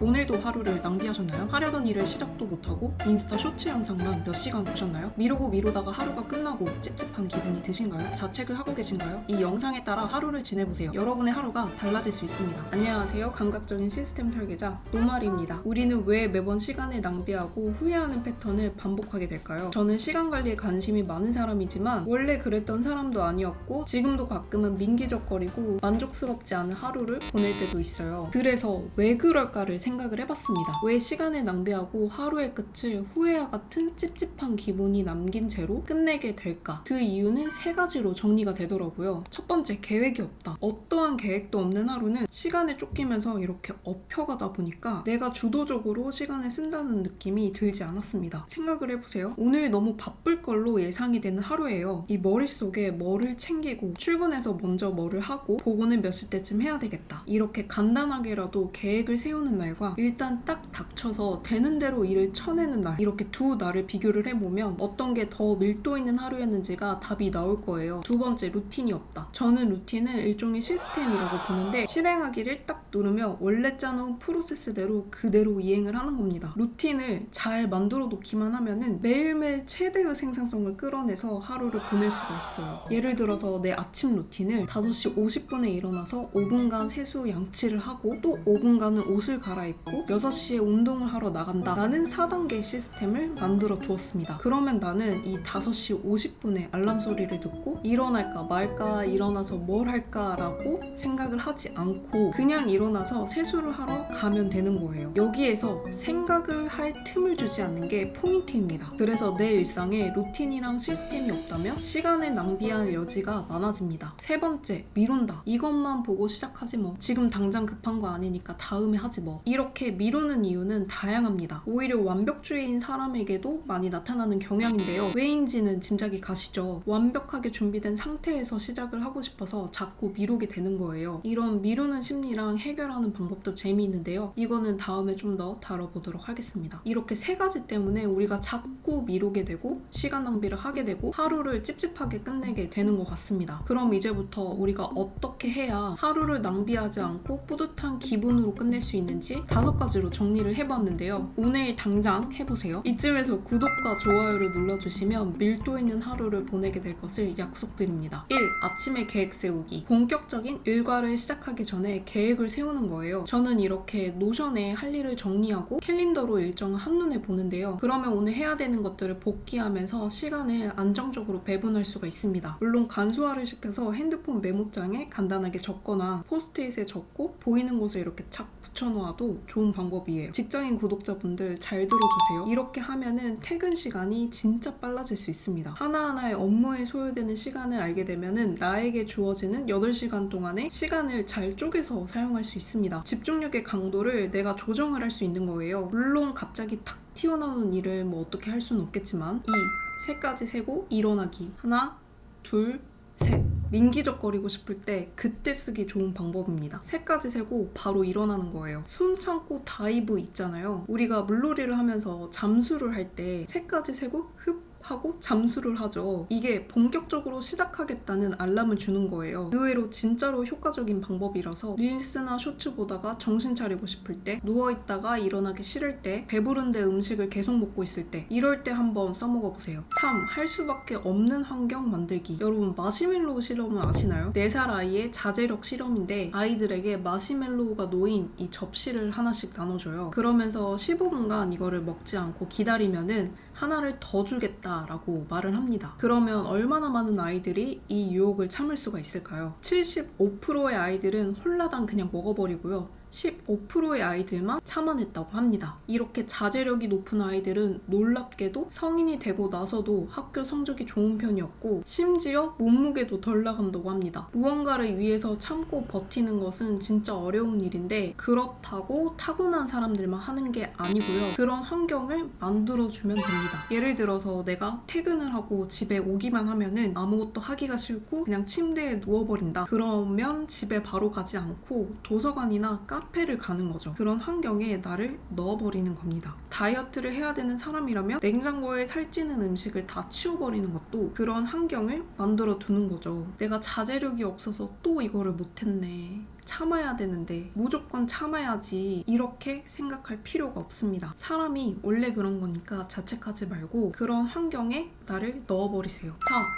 오늘도 하루를 낭비하셨나요? 하려던 일을 시작도 못하고 인스타 쇼츠 영상만 몇 시간 보셨나요? 미루다가 하루가 끝나고 찝찝한 기분이 드신가요? 자책을 하고 계신가요? 이 영상에 따라 하루를 지내보세요. 여러분의 하루가 달라질 수 있습니다. 안녕하세요. 감각적인 시스템 설계자 노말입니다. 우리는 왜 매번 시간을 낭비하고 후회하는 패턴을 반복하게 될까요? 저는 시간 관리에 관심이 많은 사람이지만 원래 그랬던 사람도 아니었고 지금도 가끔은 민기적거리고 만족스럽지 않은 하루를 보낼 때도 있어요. 그래서 왜 그럴까를 생각을 해봤습니다. 왜 시간을 낭비하고 하루의 끝을 후회와 같은 찝찝한 기분이 남긴 채로 끝내게 될까? 그 이유는 세 가지로 정리가 되더라고요. 첫 번째, 계획이 없다. 어떠한 계획도 없는 하루는 시간을 쫓기면서 이렇게 엎혀가다 보니까 내가 주도적으로 시간을 쓴다는 느낌이 들지 않았습니다. 생각을 해보세요. 오늘 너무 바쁠 걸로 예상이 되는 하루예요. 이 머릿속에 뭐를 챙기고 출근해서 먼저 뭐를 하고 보고는 몇 시때쯤 해야 되겠다. 이렇게 간단하게라도 계획을 세우는 날과 일단 딱 닥쳐서 되는 대로 일을 쳐내는 날, 이렇게 두 날을 비교를 해보면 어떤 게 더 밀도 있는 하루였는지가 답이 나올 거예요. 두 번째, 루틴이 없다. 저는 루틴을 일종의 시스템이라고 보는데 실행하기를 딱 누르면 원래 짜놓은 프로세스대로 그대로 이행을 하는 겁니다. 루틴을 잘 만들어 놓기만 하면은 매일매일 최대의 생산성을 끌어내서 하루를 보낼 수가 있어요. 예를 들어서 내 아침 루틴을 5시 50분에 일어나서 5분간 세수 양치를 하고 또 5분간은 옷을 갈아입고 6시에 운동을 하러 나간다 라는 4단계 시스템을 만들어 두었습니다. 그러면 나는 이 5시 50분에 알람 소리를 듣고 일어날까 말까, 일어나서 뭘 할까 라고 생각을 하지 않고 그냥 일어나서 세수를 하러 가면 되는 거예요. 여기에서 생각을 할 틈을 주지 않는 게 포인트입니다. 그래서 내 일상에 루틴이랑 시스템이 없다면 시간을 낭비할 여지가 많아집니다. 세 번째, 미룬다. 이것만 보고 시작하지 뭐. 지금 당장 급한 거 아니니까 다음에 하지 뭐. 이렇게 미루는 이유는 다양합니다. 오히려 완벽주의인 사람에게도 많이 나타나는 경향인데요. 왜인지는 짐작이 가시죠? 완벽하게 준비된 상태에서 시작을 하고 싶어서 자꾸 미루게 되는 거예요. 이런 미루는 심리랑 해결하는 방법도 재미있는데요. 이거는 다음에 좀 더 다뤄보도록 하겠습니다. 이렇게 세 가지 때문에 우리가 자꾸 미루게 되고 시간 낭비를 하게 되고 하루를 찝찝하게 끝내게 되는 것 같습니다. 그럼 이제부터 우리가 어떻게 해야 하루를 낭비하지 않고 뿌듯한 기분으로 끝낼 수 있는지 5가지로 정리를 해봤는데요. 오늘 당장 해보세요. 이쯤에서 구독과 좋아요를 눌러주시면 밀도 있는 하루를 보내게 될 것을 약속드립니다. 1. 아침에 계획 세우기. 본격적인 일과를 시작하기 전에 계획을 세우는 거예요. 저는 이렇게 노션에 할 일을 정리하고 캘린더로 일정을 한눈에 보는데요. 그러면 오늘 해야 되는 것들을 복기하면서 시간을 안정적으로 배분할 수가 있습니다. 물론 간소화를 시켜서 핸드폰 메모장에 간단하게 적거나 포스트잇에 적고 보이는 곳에 이렇게 착 붙여놓아도 좋은 방법이에요. 직장인 구독자분들 잘 들어주세요. 이렇게 하면은 퇴근 시간이 진짜 빨라질 수 있습니다. 하나하나의 업무에 소요되는 시간을 알게 되면은 나에게 주어지는 8시간 동안의 시간을 잘 쪼개서 사용할 수 있습니다. 집중력의 강도를 내가 조정을 할 수 있는 거예요. 물론 갑자기 탁 튀어나오는 일을 뭐 어떻게 할 수는 없겠지만 이 3가지 세고 일어나기. 하나, 둘, 셋. 민기적거리고 싶을 때 그때 쓰기 좋은 방법입니다. 3가지 세고 바로 일어나는 거예요. 숨 참고 다이브 있잖아요. 우리가 물놀이를 하면서 잠수를 할 때 3가지 세고 흡 하고 잠수를 하죠. 이게 본격적으로 시작하겠다는 알람을 주는 거예요. 의외로 진짜로 효과적인 방법이라서 릴스나 쇼츠 보다가 정신 차리고 싶을 때, 누워있다가 일어나기 싫을 때, 배부른데 음식을 계속 먹고 있을 때, 이럴 때 한번 써먹어보세요. 3. 할 수밖에 없는 환경 만들기. 여러분 마시멜로우 실험은 아시나요? 4살 아이의 자제력 실험인데 아이들에게 마시멜로우가 놓인 이 접시를 하나씩 나눠줘요. 그러면서 15분간 이거를 먹지 않고 기다리면은 하나를 더 주겠다라고 말을 합니다. 그러면 얼마나 많은 아이들이 이 유혹을 참을 수가 있을까요? 75%의 아이들은 홀라당 그냥 먹어버리고요. 15%의 아이들만 참아냈다고 합니다. 이렇게 자제력이 높은 아이들은 놀랍게도 성인이 되고 나서도 학교 성적이 좋은 편이었고 심지어 몸무게도 덜 나간다고 합니다. 무언가를 위해서 참고 버티는 것은 진짜 어려운 일인데 그렇다고 타고난 사람들만 하는 게 아니고요. 그런 환경을 만들어주면 됩니다. 예를 들어서 내가 퇴근을 하고 집에 오기만 하면은 아무것도 하기가 싫고 그냥 침대에 누워버린다. 그러면 집에 바로 가지 않고 도서관이나 카페를 가는 거죠. 그런 환경에 나를 넣어버리는 겁니다. 다이어트를 해야 되는 사람이라면 냉장고에 살찌는 음식을 다 치워버리는 것도 그런 환경을 만들어 두는 거죠. 내가 자제력이 없어서 또 이거를 못했네. 참아야 되는데 무조건 참아야지 이렇게 생각할 필요가 없습니다. 사람이 원래 그런 거니까 자책하지 말고 그런 환경에 나를 넣어버리세요.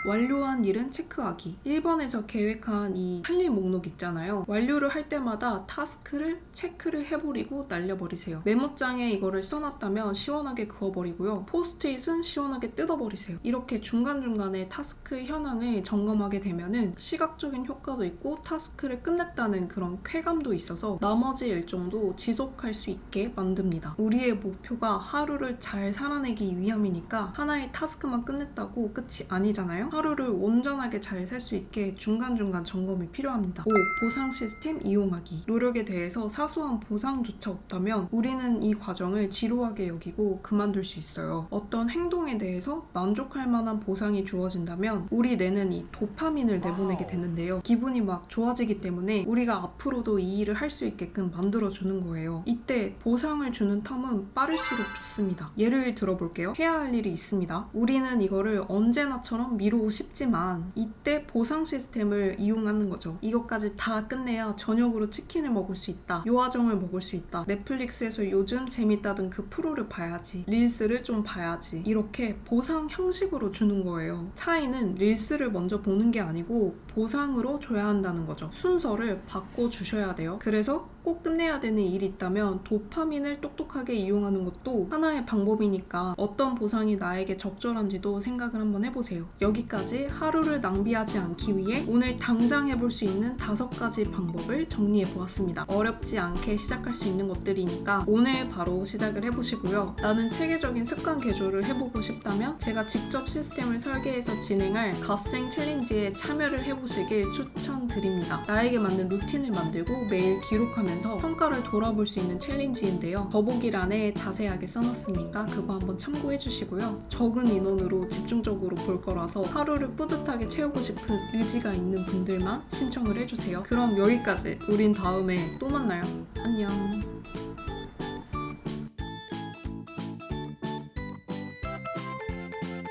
4. 완료한 일은 체크하기. 1번에서 계획한 이 할 일 목록 있잖아요. 완료를 할 때마다 타스크를 체크를 해버리고 날려버리세요. 메모장에 이거를 써놨다면 시원하게 그어버리고요. 포스트잇은 시원하게 뜯어버리세요. 이렇게 중간중간에 타스크 현황을 점검하게 되면은 시각적인 효과도 있고 타스크를 끝냈다는 그런 쾌감도 있어서 나머지 일정도 지속할 수 있게 만듭니다. 우리의 목표가 하루를 잘 살아내기 위함이니까 하나의 타스크만 끝냈다고 끝이 아니잖아요. 하루를 온전하게 잘 살 수 있게 중간중간 점검이 필요합니다. 5. 보상 시스템 이용하기. 노력에 대해서 사소한 보상조차 없다면 우리는 이 과정을 지루하게 여기고 그만둘 수 있어요. 어떤 행동에 대해서 만족할 만한 보상이 주어진다면 우리 뇌는 이 도파민을 내보내게 되는데요. 기분이 막 좋아지기 때문에 우리가 앞으로도 이 일을 할 수 있게끔 만들어주는 거예요. 이때 보상을 주는 텀은 빠를수록 좋습니다. 예를 들어볼게요. 해야 할 일이 있습니다. 우리는 이거를 언제나처럼 미루고 싶지만 이때 보상 시스템을 이용하는 거죠. 이것까지 다 끝내야 저녁으로 치킨을 먹을 수 있다. 요아정을 먹을 수 있다. 넷플릭스에서 요즘 재밌다던 그 프로를 봐야지. 릴스를 좀 봐야지. 이렇게 보상 형식으로 주는 거예요. 차이는 릴스를 먼저 보는 게 아니고 보상으로 줘야 한다는 거죠. 순서를 바꿔주셔야 돼요. 그래서 꼭 끝내야 되는 일이 있다면 도파민을 똑똑하게 이용하는 것도 하나의 방법이니까 어떤 보상이 나에게 적절한지도 생각을 한번 해보세요. 여기까지 하루를 낭비하지 않기 위해 오늘 당장 해볼 수 있는 5가지 방법을 정리해보았습니다. 어렵지 않게 시작할 수 있는 것들이니까 오늘 바로 시작을 해보시고요. 나는 체계적인 습관 개조를 해보고 싶다면 제가 직접 시스템을 설계해서 진행할 갓생 챌린지에 참여를 해보시길 추천드립니다. 나에게 맞는 루틴을 만들고 매일 기록하면서 평가를 돌아볼 수 있는 챌린지인데요. 더보기란에 자세하게 써놨으니까 그거 한번 참고해 주시고요. 적은 인원으로 집중적으로 볼 거라서 하루를 뿌듯하게 채우고 싶은 의지가 있는 분들만 신청을 해주세요. 그럼 여기까지. 우린 다음에 또 만나요. 안녕.